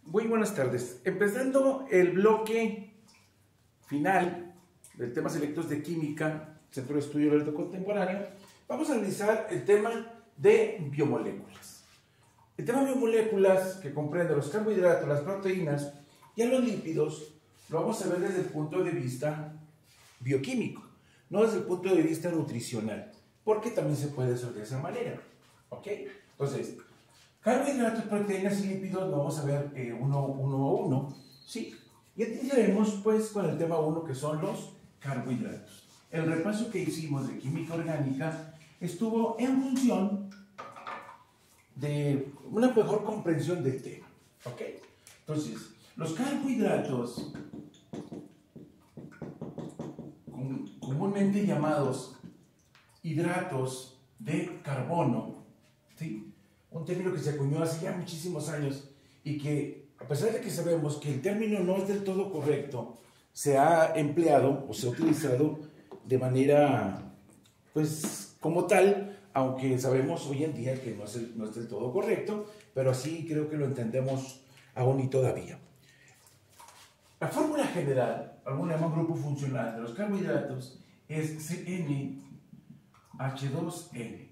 Muy buenas tardes. Empezando el bloque final del tema selectos de química, Centro de Estudio del Arte Contemporáneo, vamos a analizar el tema de biomoléculas. El tema de biomoléculas, que comprende los carbohidratos, las proteínas y a los lípidos, lo vamos a ver desde el punto de vista bioquímico, no desde el punto de vista nutricional, porque también se puede hacer de esa manera. ¿Ok? Entonces, carbohidratos, proteínas y lípidos lo vamos a ver uno a uno, ¿sí? Y iniciaremos pues con el tema 1, que son los carbohidratos. El repaso que hicimos de química orgánica estuvo en función de una mejor comprensión del tema, ¿ok? Entonces, los carbohidratos, comúnmente llamados hidratos de carbono, ¿sí? Un término que se acuñó hace ya muchísimos años y que, a pesar de que sabemos que el término no es del todo correcto, se ha empleado o se ha utilizado de manera, pues, como tal, aunque sabemos hoy en día que no es del todo correcto, pero así creo que lo entendemos aún y todavía. La fórmula general, algún llaman grupo funcional de los carbohidratos, es CnH2n.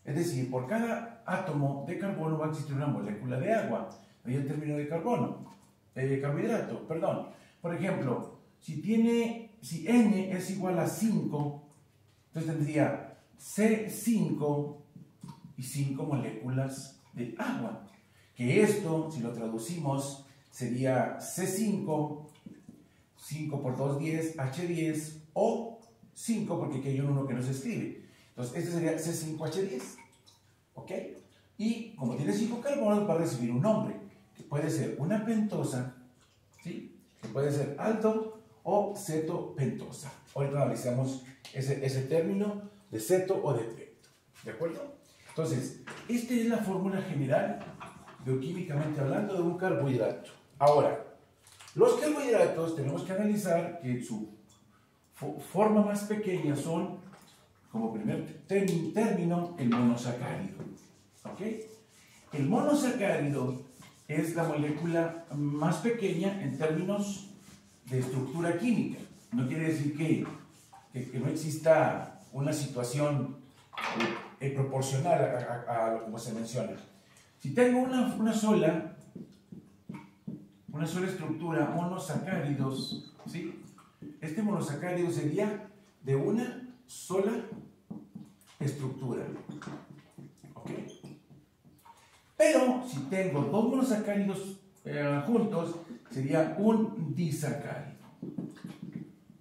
Es decir, por cada átomo de carbono va a existir una molécula de agua. Ahí el término de carbohidrato, perdón. Por ejemplo, si N es igual a 5, entonces tendría C5 y 5 moléculas de agua. Que esto, si lo traducimos, sería C5, 5 por 2, 10, H10, o 5, porque aquí hay uno que no se escribe. Entonces, este sería C5H10, ¿ok? Y como tiene 5 carbonos, va a recibir un nombre, que puede ser una pentosa, ¿sí? Que puede ser aldo o cetopentosa. Ahorita analizamos ese término de ceto o de pento, ¿de acuerdo? Entonces, esta es la fórmula general, bioquímicamente hablando, de un carbohidrato. Ahora, los carbohidratos tenemos que analizar que su forma más pequeña son, como primer término, el monosacárido. ¿Ok? El monosacárido es la molécula más pequeña en términos de estructura química. No quiere decir que no exista una situación proporcional a como se menciona. Si tengo una sola estructura, monosacáridos, ¿sí? Este monosacárido sería de una sola estructura, ¿ok? Pero si tengo dos monosacáridos juntos, sería un disacárido,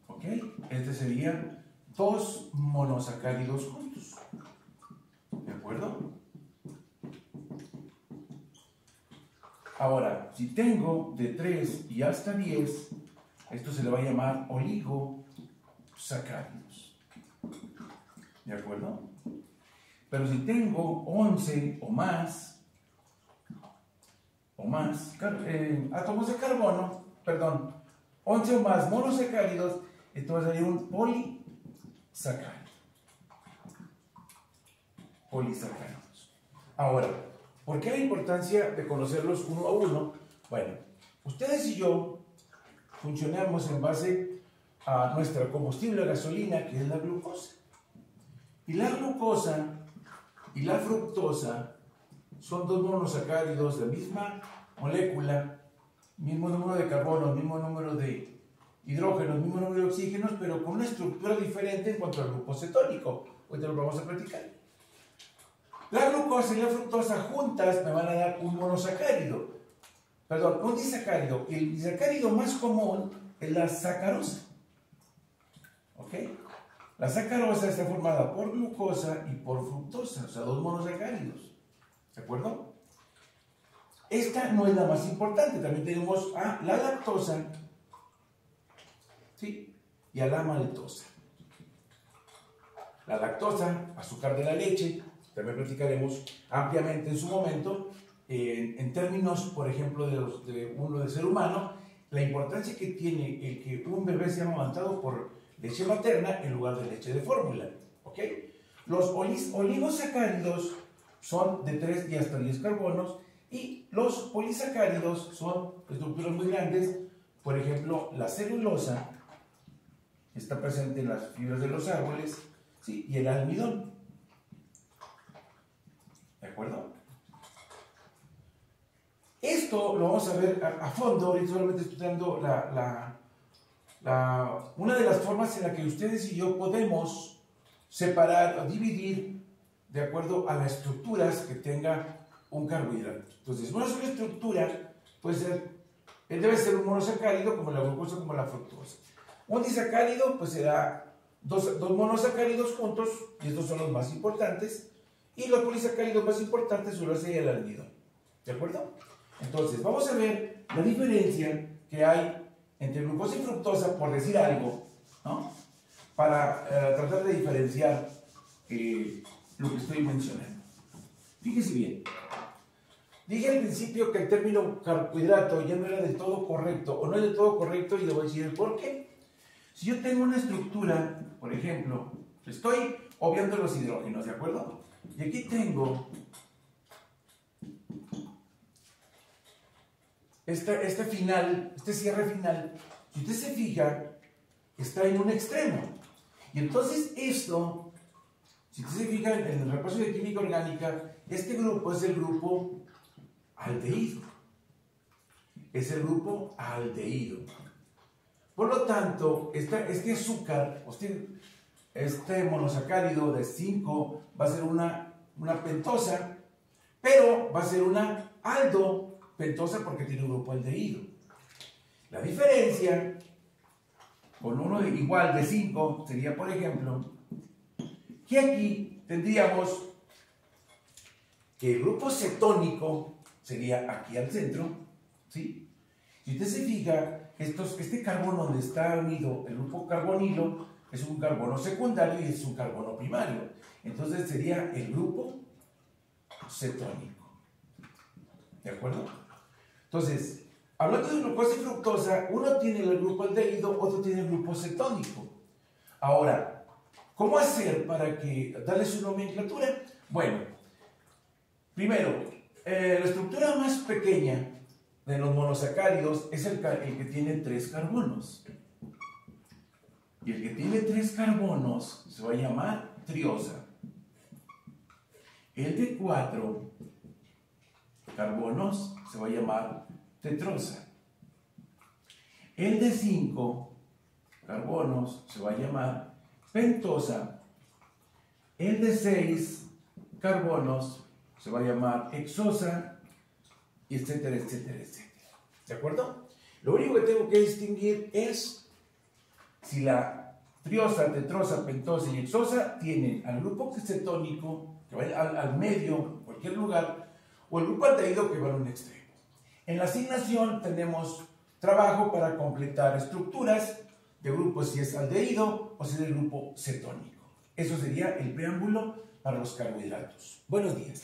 ¿ok? Este sería dos monosacáridos juntos, ¿de acuerdo? Ahora, si tengo de 3 y hasta 10, esto se le va a llamar oligosacáridos, ¿de acuerdo? Pero si tengo 11 o más átomos de carbono, 11 o más monosacáridos, esto va a ser un polisacáridos. Ahora, ¿por qué la importancia de conocerlos uno a uno? Bueno, ustedes y yo funcionamos en base a nuestra combustible gasolina, que es la glucosa. Y la glucosa y la fructosa son dos monosacáridos de la misma molécula, mismo número de carbonos, mismo número de hidrógenos, mismo número de oxígenos, pero con una estructura diferente en cuanto al grupo cetónico. Ahorita lo vamos a platicar. La glucosa y la fructosa juntas me van a dar un monosacárido, un disacárido. El disacárido más común es la sacarosa, ¿ok? La sacarosa está formada por glucosa y por fructosa, o sea, dos monosacáridos, ¿de acuerdo? Esta no es la más importante, también tenemos a la lactosa, ¿sí? Y a la maltosa. La lactosa, azúcar de la leche, también platicaremos ampliamente en su momento, en términos, por ejemplo, de uno del ser humano, la importancia que tiene el que un bebé sea amamantado por leche materna en lugar de leche de fórmula, ¿ok? Los oligosacáridos son de 3 y hasta 10 carbonos Y los polisacáridos son estructuras muy grandes, por ejemplo, la celulosa, que está presente en las fibras de los árboles, ¿sí? Y el almidón. ¿De acuerdo? Esto lo vamos a ver a fondo, ahorita solamente estoy dando una de las formas en la que ustedes y yo podemos separar o dividir de acuerdo a las estructuras que tenga un carbohidrato. Entonces, una sola estructura puede ser, debe ser un monosacárido como la glucosa, como la fructosa. Un disacárido, pues será dos monosacáridos juntos, y estos son los más importantes, y los polisacáridos más importantes suele ser el almidón. ¿De acuerdo? Entonces, vamos a ver la diferencia que hay entre glucosa y fructosa, por decir algo, ¿no? Para tratar de diferenciar lo que estoy mencionando. Fíjese bien. Dije al principio que el término carbohidrato ya no era del todo correcto, o no es del todo correcto, y le voy a decir el por qué. Si yo tengo una estructura, por ejemplo, estoy obviando los hidrógenos, ¿de acuerdo? Y aquí tengo este cierre final, si usted se fija, está en un extremo. Y entonces esto, si usted se fija en el repaso de química orgánica, este grupo es el grupo aldehído. Es el grupo aldehído. Por lo tanto, este azúcar, este monosacárido de 5 va a ser una pentosa, pero va a ser una aldopentosa porque tiene un grupo aldehído. La diferencia con uno igual de 5 sería, por ejemplo, que aquí tendríamos que el grupo cetónico sería aquí al centro, ¿sí? Si usted se fija, este carbono donde está unido el grupo carbonilo es un carbono secundario y es un carbono primario. Entonces sería el grupo cetónico. ¿De acuerdo? Entonces, hablando de glucosa y fructosa, uno tiene el grupo aldehído, otro tiene el grupo cetónico. Ahora, ¿cómo hacer para darle su nomenclatura? Bueno, primero, la estructura más pequeña de los monosacáridos es el que tiene 3 carbonos. Y el que tiene 3 carbonos se va a llamar triosa. El de 4 carbonos se va a llamar tetrosa. El de 5 carbonos se va a llamar pentosa. El de 6 carbonos se va a llamar hexosa, y etcétera, etcétera, etcétera. ¿De acuerdo? Lo único que tengo que distinguir es si la triosa, tetrosa, pentosa y hexosa tienen al grupo cetónico, que va al medio, en cualquier lugar, o el grupo aldehído que va a un extremo. En la asignación tenemos trabajo para completar estructuras de grupos si es aldehído o si es el grupo cetónico. Eso sería el preámbulo para los carbohidratos. Buenos días.